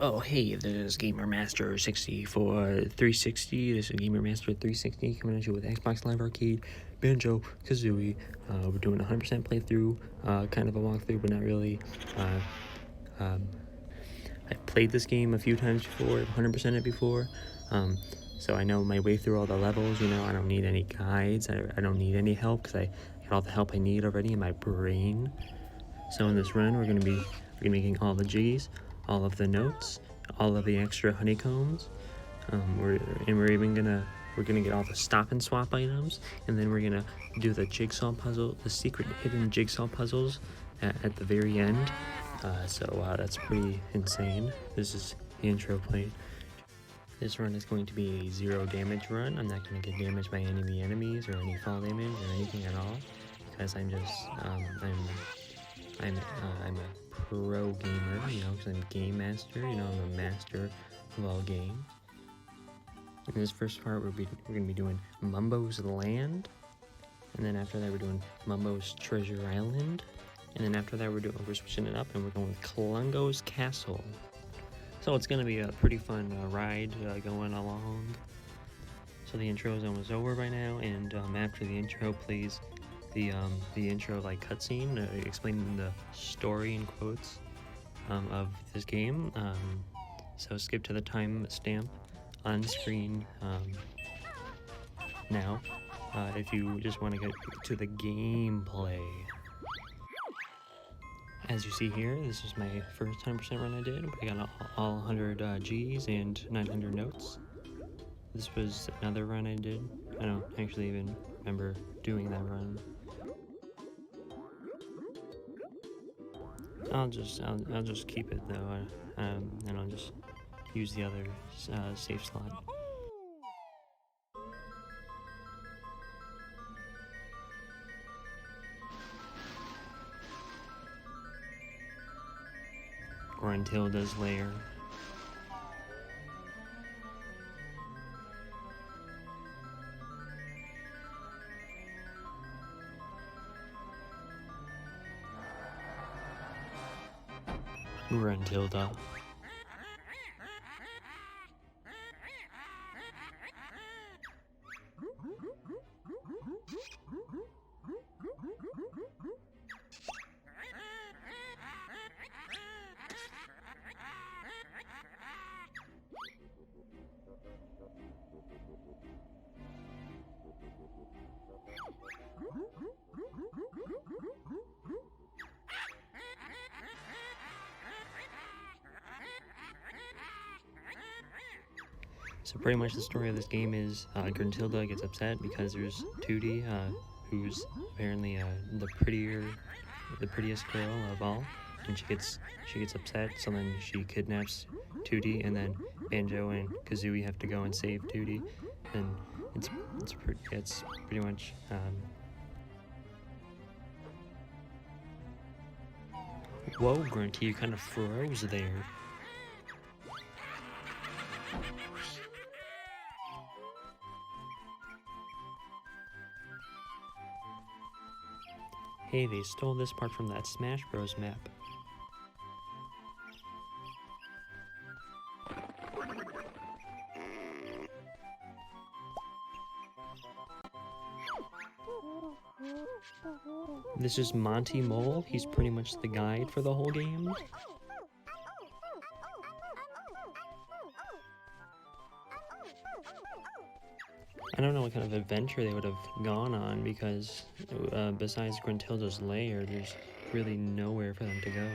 Oh, hey, this is Gamer Master 64 360. This is Gamer Master 360 coming at you with Xbox Live Arcade, Banjo-Kazooie. We're doing a 100% playthrough, kind of a walkthrough, but not really. I played this game a few times before, 100% it before, so I know my way through all the levels. You know, I don't need any guides. I don't need any help because I got all the help I need already in my brain. So in this run, we're gonna be making all the Jiggies, all of the notes, all of the extra honeycombs. We're gonna get all the stop and swap items, and then we're gonna do the jigsaw puzzle, the secret hidden jigsaw puzzles at the very end. So that's pretty insane. This is the intro played. This run is going to be a 0 damage run. I'm not going to get damaged by any of the enemies or any fall damage or anything at all, because I'm just I'm a pro gamer, you know, because I'm game master. You know, I'm a master of all games. In this first part, we're going to be doing Mumbo's Land, and then after that we're doing Mumbo's Treasure Island, and then after that we're switching it up and we're going with Clanker's Castle. So it's going to be a pretty fun ride going along. So the intro is almost over by now, and after the intro, please, the intro like cutscene explaining the story in quotes of this game. So skip to the time stamp on screen now if you just want to get to the gameplay. As you see here, this is my first 100% run I did. I got all 100 G's and 900 notes. This was another run I did. I don't actually even remember doing that run. I'll just keep it though, and I'll just use the other save slot. Gruntilda's lair. Gruntilda. So pretty much the story of this game is Gruntilda gets upset because there's Tootie, who's apparently the prettiest girl of all, and she gets upset. So then she kidnaps Tootie, and then Banjo and Kazooie have to go and save Tootie, and it's pretty much. Whoa, Grunty, you kind of froze there. Hey, they stole this part from that Smash Bros. Map. This is Monty Mole. He's pretty much the guide for the whole game. I don't know what kind of adventure they would have gone on, because besides Gruntilda's lair, there's really nowhere for them to go.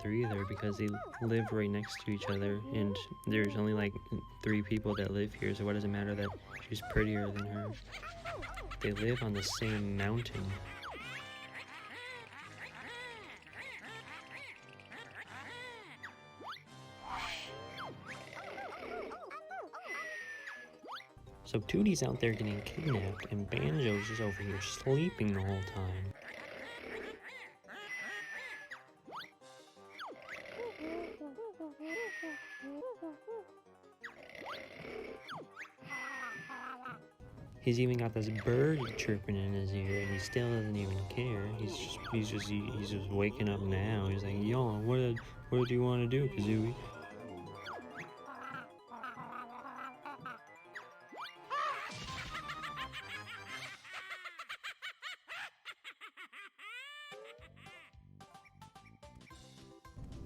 Either, because they live right next to each other, and there's only like 3 people that live here, so what does it matter that she's prettier than her? They live on the same mountain. So Tootie's out there getting kidnapped, and Banjo's just over here sleeping the whole time. He's even got this bird chirping in his ear, and he still doesn't even care. He's just waking up now. He's like, "Yo, what do you want to do, Kazooie?"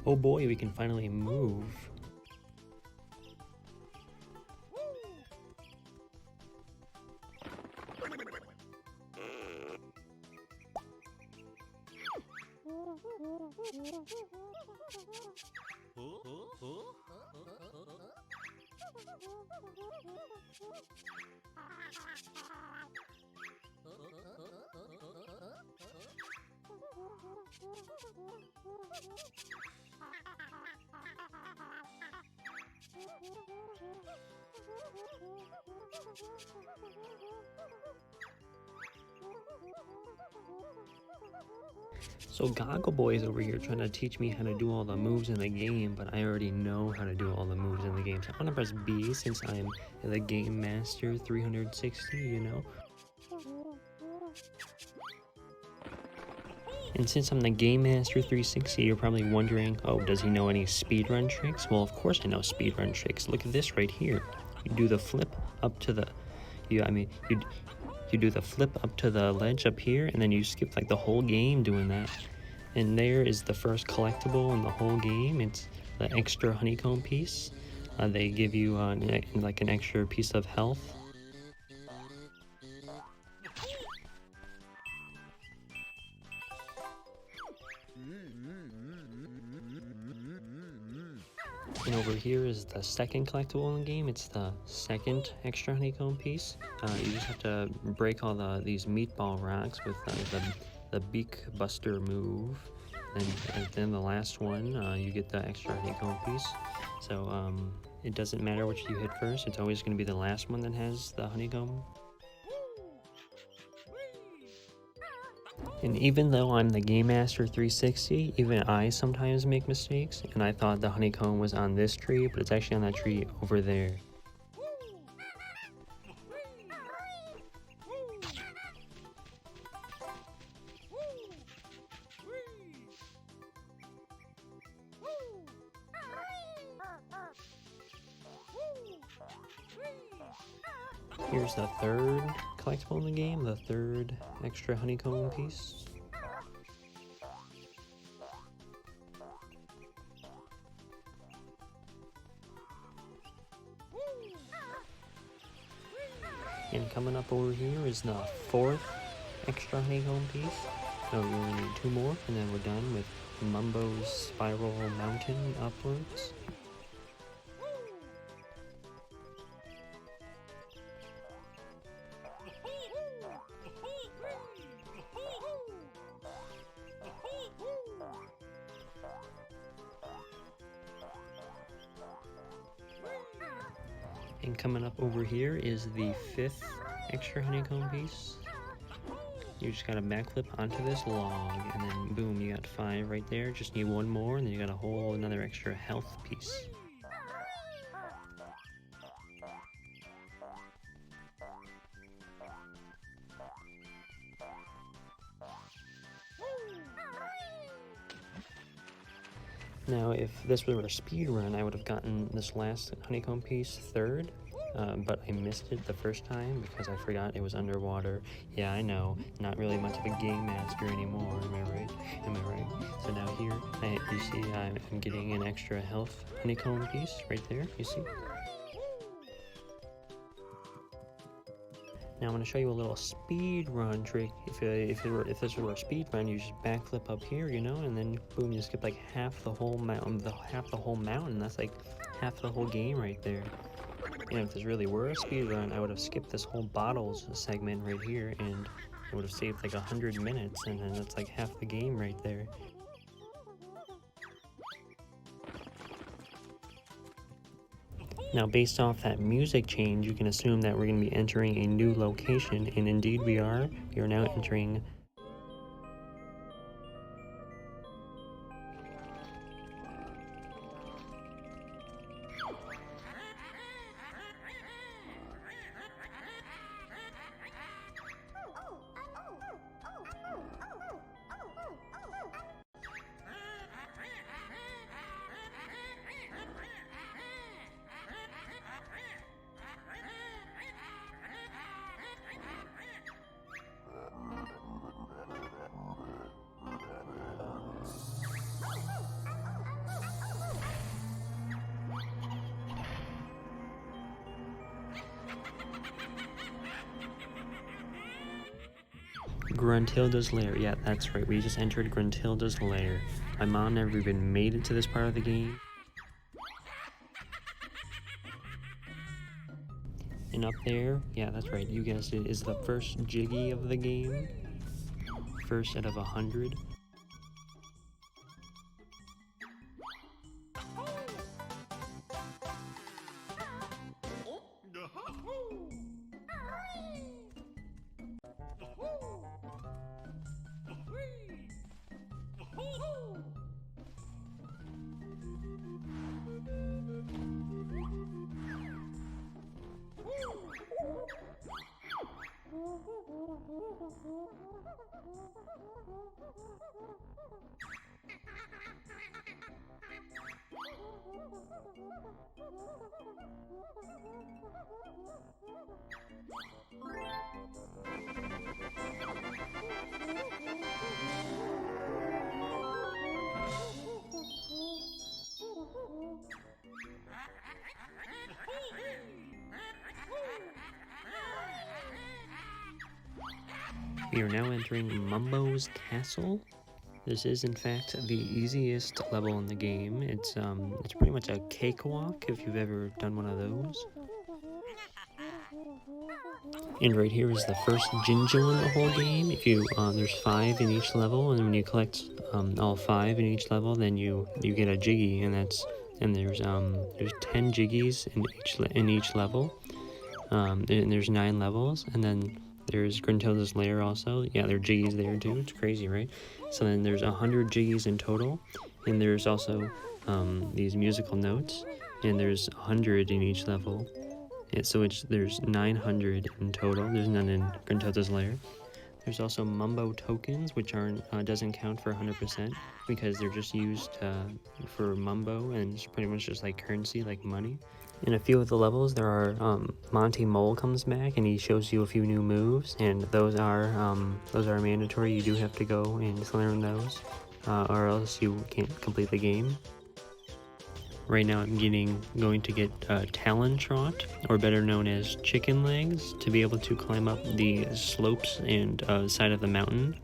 Oh boy, we can finally move. So Goggle Boy is over here trying to teach me how to do all the moves in the game, but I already know how to do all the moves in the game. So I'm gonna press B since I'm the Game Master 360, you know? And since I'm the Game Master 360, you're probably wondering, oh, does he know any speedrun tricks? Well, of course I know speedrun tricks. Look at this right here. You do the flip up to the... You do the flip up to the ledge up here, and then you skip like the whole game doing that. And there is the first collectible in the whole game. It's the extra honeycomb piece. They give you like an extra piece of health. And over here is the second collectible in the game. It's the second extra honeycomb piece. You just have to break all these meatball rocks with the beak buster move. And then the last one, you get the extra honeycomb piece. So it doesn't matter which you hit first. It's always going to be the last one that has the honeycomb. And even though I'm the Game Master 360, even I sometimes make mistakes, and I thought the honeycomb was on this tree, but it's actually on that tree over there. Here's the third collectible in the game, the third extra honeycomb piece. And coming up over here is the fourth extra honeycomb piece. So we only need two more, and then we're done with Mumbo's Spiral Mountain upwards. And coming up over here is the fifth extra honeycomb piece. You just gotta backflip onto this log, and then boom, you got 5 right there. Just need one more, and then you got a whole another extra health piece. Now, if this were a speed run, I would have gotten this last honeycomb piece third, but I missed it the first time because I forgot it was underwater. Yeah, I know, not really much of a game master anymore, am I right? Am I right? So now here, you see I'm getting an extra health honeycomb piece right there, you see? Now I'm going to show you a little speed run trick. If this were a speed run, you just backflip up here, you know, and then boom, you skip like half the whole mountain. That's like half the whole game right there. You know, if this really were a speed run, I would have skipped this whole bottles segment right here, and it would have saved like 100 minutes, and then that's like half the game right there. Now, based off that music change, you can assume that we're going to be entering a new location, and indeed we are. We are now entering Gruntilda's lair. Yeah, that's right. We just entered Gruntilda's lair. My mom never even made it to this part of the game. And up there, yeah, that's right. You guessed it, is the first Jiggy of the game. First out of 100. We are now entering Mumbo's castle. This is in fact the easiest level in the game. It's pretty much a cakewalk if you've ever done one of those. And right here is the first Ginjo in the whole game. If you there's 5 in each level, and when you collect all 5 in each level, then you get a Jiggy, and there's 10 Jiggies in each level. And there's 9 levels, and then there's Gruntilda's lair also. Yeah, there are Jiggies there too. It's crazy, right? So then there's 100 Jiggies in total, and there's also these musical notes, and there's 100 in each level. And so there's 900 in total. There's none in Gruntilda's lair. There's also Mumbo tokens, which doesn't count for 100% because they're just used for Mumbo, and it's pretty much just like currency, like money. In a few of the levels, there are Monty Mole comes back and he shows you a few new moves, and those are mandatory. You do have to go and learn those, or else you can't complete the game. Right now, I'm going to get Talon Trot, or better known as Chicken Legs, to be able to climb up the slopes and side of the mountain.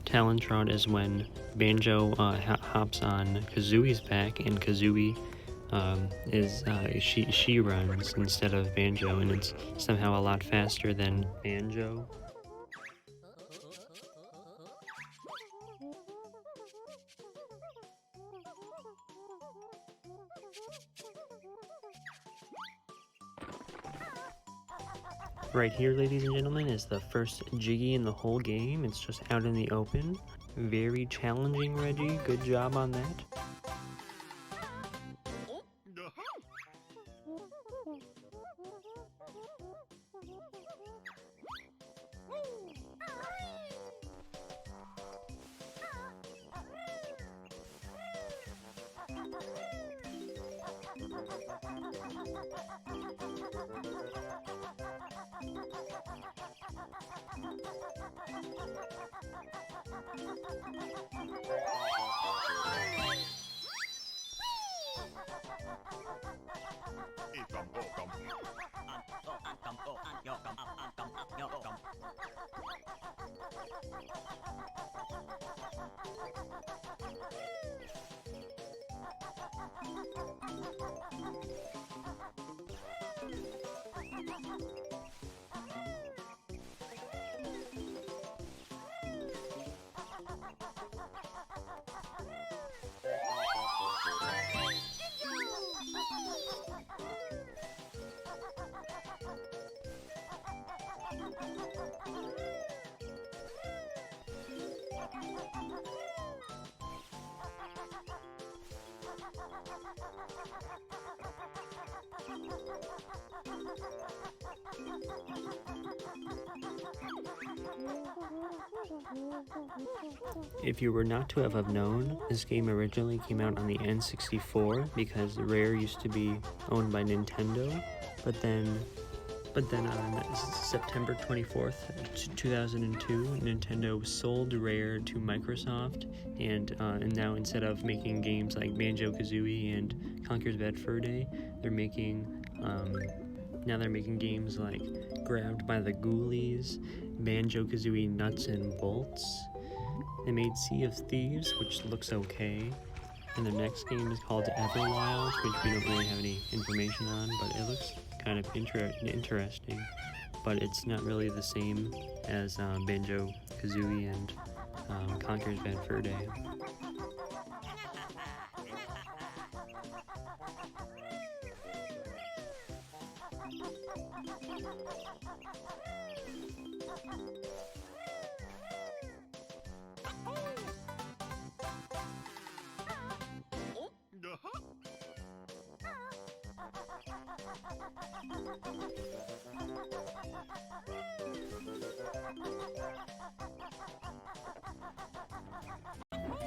Talon Trot is when Banjo hops on Kazooie's back, and Kazooie she runs instead of Banjo, and it's somehow a lot faster than Banjo. Right here, ladies and gentlemen, is the first Jiggy in the whole game. It's just out in the open. Very challenging, Reggie. Good job on that. If you were not to have known, this game originally came out on the N64 because Rare used to be owned by Nintendo, but then on September 24th, 2002, Nintendo sold Rare to Microsoft, and now instead of making games like Banjo-Kazooie and Conker's Bad Fur Day, they're making games like Grabbed by the Ghoulies, Banjo-Kazooie Nuts and Bolts. They made Sea of Thieves, which looks okay, and their next game is called Everwild, which we don't really have any information on, but it looks kind of interesting, but it's not really the same as Banjo-Kazooie and Conker's Bad Fur Day.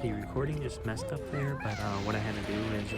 The recording just messed up there, but what I had to do is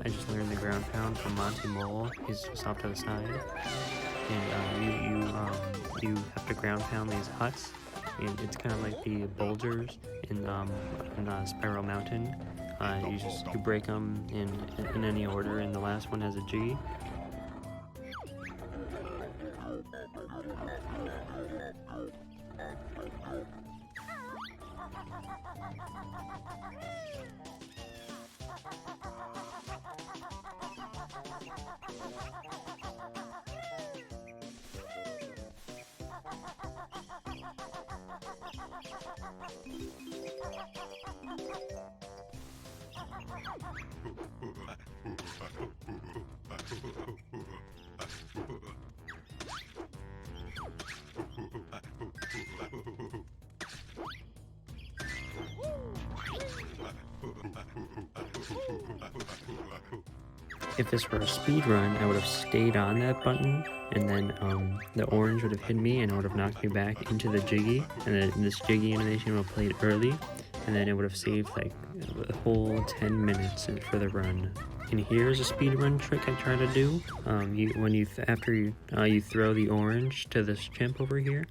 I just learned the ground pound from Monty Mole. He's just off to the side, and you have to ground pound these huts, and it's kind of like the boulders in Spiral Mountain. You break them in any order, and the last one has a G. If this were a speed run, I would have stayed on that button, and then the orange would have hit me, and it would have knocked me back into the Jiggy, and then this Jiggy animation would have played early, and then it would have saved like a whole 10 minutes for the run. And here's a speed run trick I try to do. After you throw the orange to this chimp over here,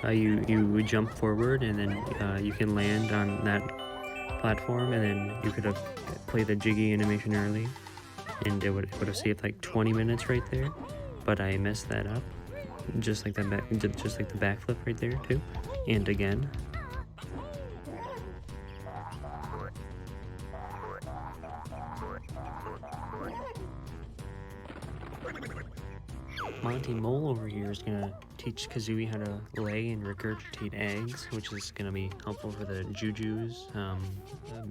you jump forward, and then you can land on that platform, and then you could have played the Jiggy animation early, and it would have saved like 20 minutes right there. But I messed that up, just like the backflip right there too, and again. Monty Mole over here is gonna teach Kazooie how to lay and regurgitate eggs, which is gonna be helpful for the Jujus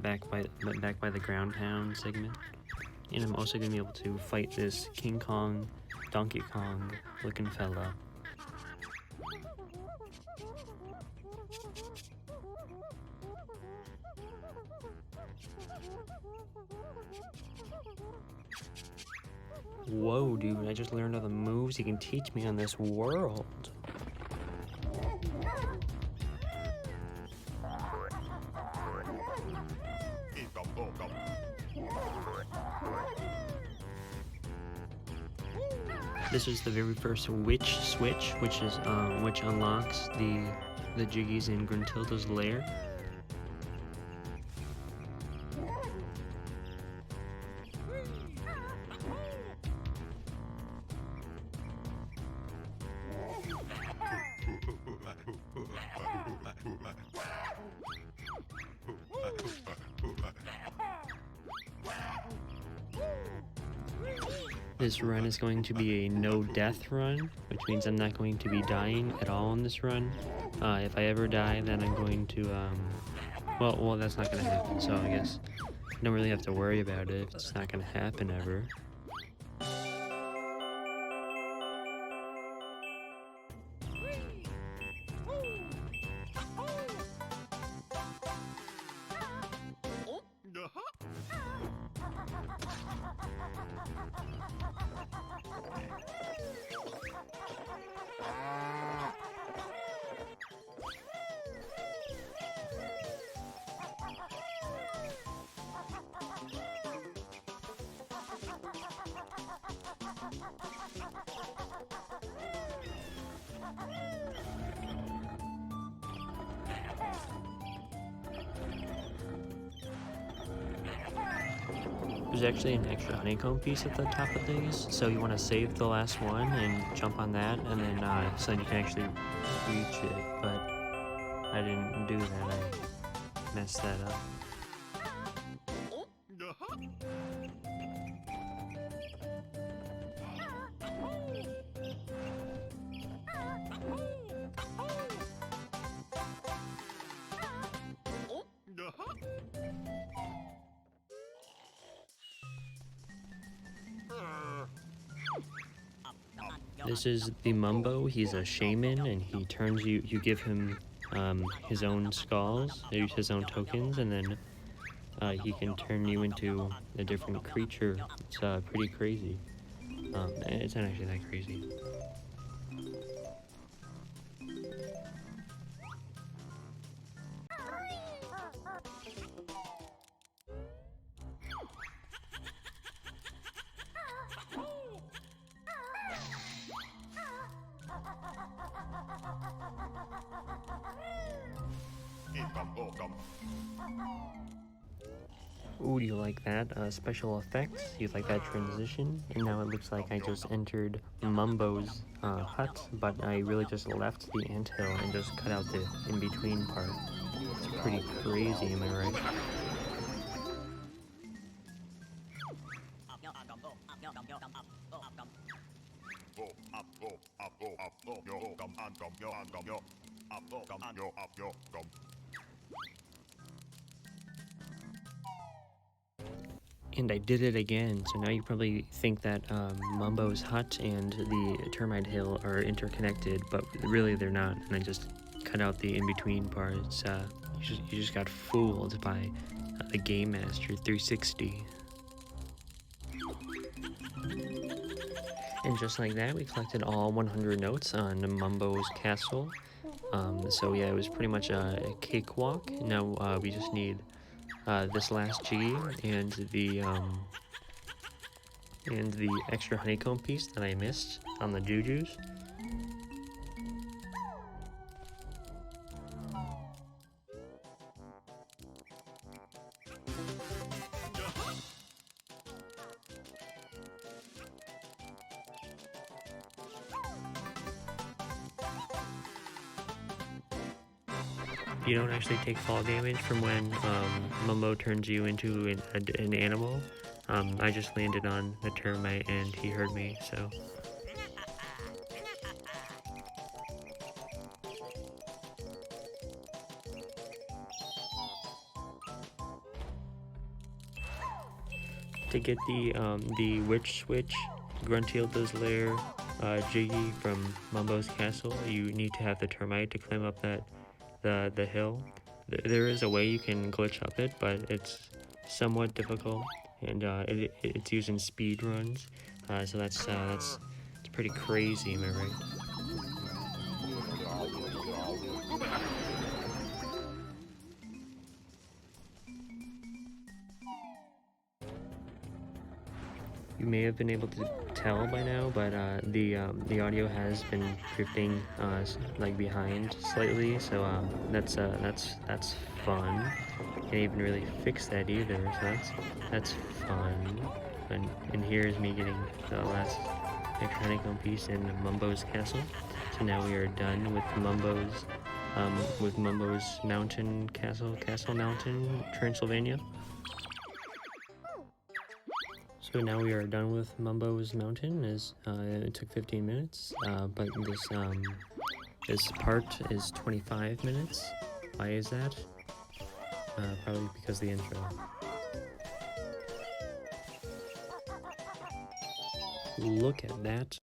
back by the ground pound segment. And I'm also gonna be able to fight this King Kong, Donkey Kong looking fella. Whoa, dude, I just learned all the moves he can teach me on this world. This is the very first witch switch, which unlocks the Jiggies in Gruntilda's lair. This run is going to be a no-death run, which means I'm not going to be dying at all in this run. If I ever die, then I'm going to, well, that's not going to happen, so I guess I don't really have to worry about it if it's not going to happen ever. There's actually an extra honeycomb piece at the top of these, so you want to save the last one and jump on that, and then so then you can actually reach it, but I didn't do that, I messed that up. This is the Mumbo. He's a shaman, and he turns you. You give him his own skulls, his own tokens, and then he can turn you into a different creature. It's pretty crazy. It's not actually that crazy. Ooh, do you like that? Special effects? You like that transition? And now it looks like I just entered Mumbo's hut, but I really just left the anthill and just cut out the in-between part. It's pretty crazy, am I right? And I did it again, so now you probably think that Mumbo's hut and the termite hill are interconnected, but really they're not, and I just cut out the in-between parts. You just got fooled by the Game Master 360. And just like that, we collected all 100 notes on Mumbo's castle. So yeah, it was pretty much a cakewalk. Now we just need this last Jiggy and the extra honeycomb piece that I missed on the Jujus. You don't actually take fall damage from when Mumbo turns you into an animal. I just landed on the termite and he heard me, so. To get the Witch Switch, Gruntilda's Lair, Jiggy from Mumbo's castle, you need to have the termite to climb up the hill. There is a way you can glitch up it, but it's somewhat difficult, and it's using speed runs, so that's it's pretty crazy, am I right? You may have been able to tell by now, but the audio has been drifting like behind slightly, so that's fun. Can't even really fix that either, so that's fun. And here's me getting the last honeycomb piece in Mumbo's castle. So now we are done with Mumbo's mountain castle mountain, Transylvania. So now we are done with Mumbo's mountain. It took 15 minutes, but this part is 25 minutes. Why is that? Probably because of the intro. Look at that.